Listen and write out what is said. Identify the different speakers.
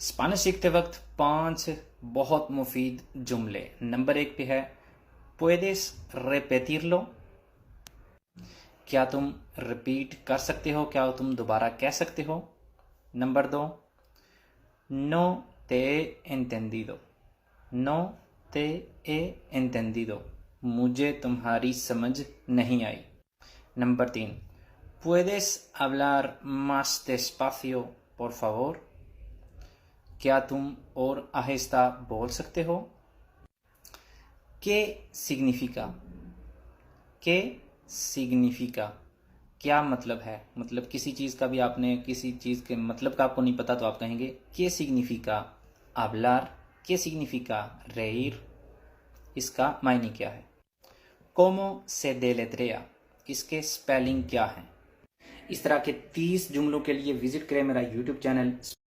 Speaker 1: Spanish सीखते वक्त 5 बहुत मुफीद जुमले। नंबर 1 पे है puedes repetirlo। क्या तुम रिपीट कर सकते हो, क्या तुम दोबारा कह सकते हो। Number 2, no te he entendido। no te he entendido, मुझे तुम्हारी समझ नहीं आई। Number 3, puedes hablar más despacio por favor। क्या तुम और आहिस्ता बोल सकते हो। ¿Qué significa? ¿Qué significa? क्या मतलब है, मतलब किसी चीज़ का भी आपने किसी चीज़ के मतलब का आपको नहीं पता तो आप कहेंगे ¿Qué significa hablar? ¿Qué significa reír? इसका मायने क्या है। ¿Cómo se deletrea? इसके स्पेलिंग क्या हैं। इस तरह के 30 जुमलों के लिए विजिट करें मेरा यूट्यूब चैनल